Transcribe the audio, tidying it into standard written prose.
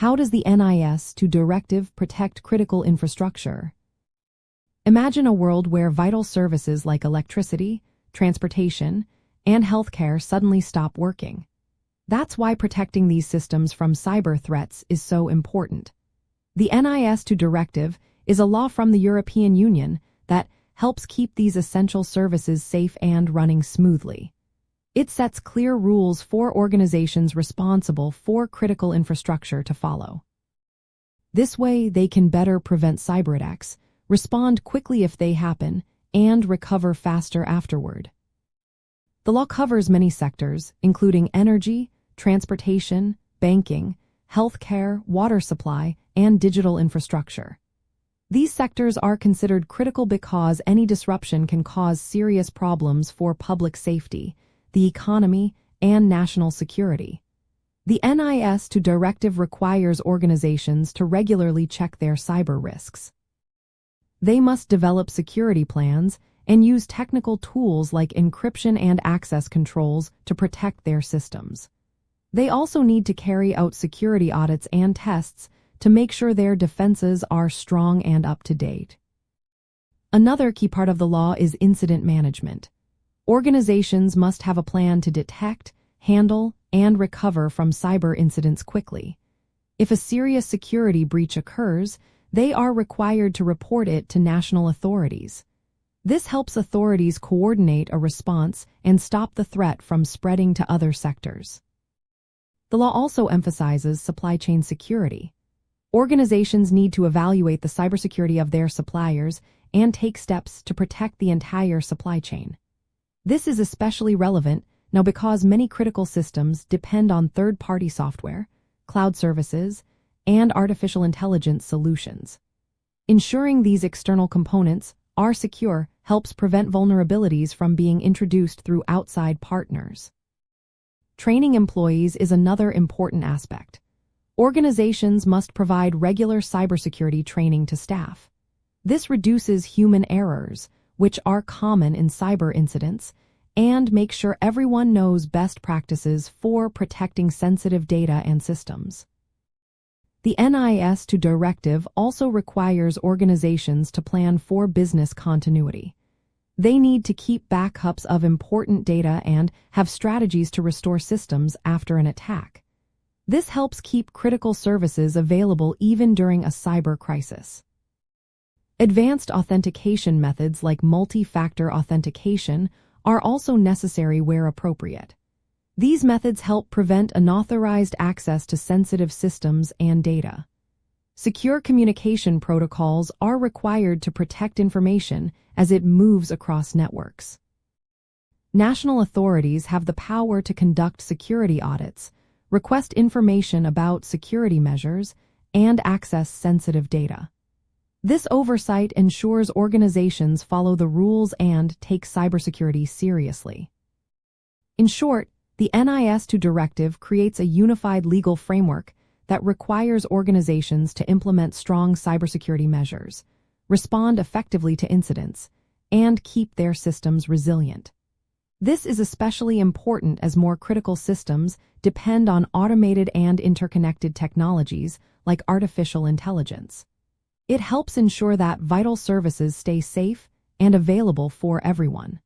How does the NIS2 Directive protect critical infrastructure? Imagine a world where vital services like electricity, transportation, and healthcare suddenly stop working. That's why protecting these systems from cyber threats is so important. The NIS2 Directive is a law from the European Union that helps keep these essential services safe and running smoothly. It sets clear rules for organizations responsible for critical infrastructure to follow. This way, they can better prevent cyberattacks, respond quickly if they happen, and recover faster afterward. The law covers many sectors, including energy, transportation, banking, healthcare, water supply, and digital infrastructure. These sectors are considered critical because any disruption can cause serious problems for public safety, the economy, and national security. The NIS2 Directive requires organizations to regularly check their cyber risks. They must develop security plans and use technical tools like encryption and access controls to protect their systems. They also need to carry out security audits and tests to make sure their defenses are strong and up to date. Another key part of the law is incident management. Organizations must have a plan to detect, handle, and recover from cyber incidents quickly. If a serious security breach occurs, they are required to report it to national authorities. This helps authorities coordinate a response and stop the threat from spreading to other sectors. The law also emphasizes supply chain security. Organizations need to evaluate the cybersecurity of their suppliers and take steps to protect the entire supply chain. This is especially relevant now because many critical systems depend on third-party software, cloud services, and artificial intelligence solutions. Ensuring these external components are secure helps prevent vulnerabilities from being introduced through outside partners. Training employees is another important aspect. Organizations must provide regular cybersecurity training to staff. This reduces human errors, which are common in cyber incidents, and make sure everyone knows best practices for protecting sensitive data and systems. The NIS2 Directive also requires organizations to plan for business continuity. They need to keep backups of important data and have strategies to restore systems after an attack. This helps keep critical services available even during a cyber crisis. Advanced authentication methods like multi-factor authentication are also necessary where appropriate. These methods help prevent unauthorized access to sensitive systems and data. Secure communication protocols are required to protect information as it moves across networks. National authorities have the power to conduct security audits, request information about security measures, and access sensitive data. This oversight ensures organizations follow the rules and take cybersecurity seriously. In short, the NIS2 Directive creates a unified legal framework that requires organizations to implement strong cybersecurity measures, respond effectively to incidents, and keep their systems resilient. This is especially important as more critical systems depend on automated and interconnected technologies like artificial intelligence. It helps ensure that vital services stay safe and available for everyone.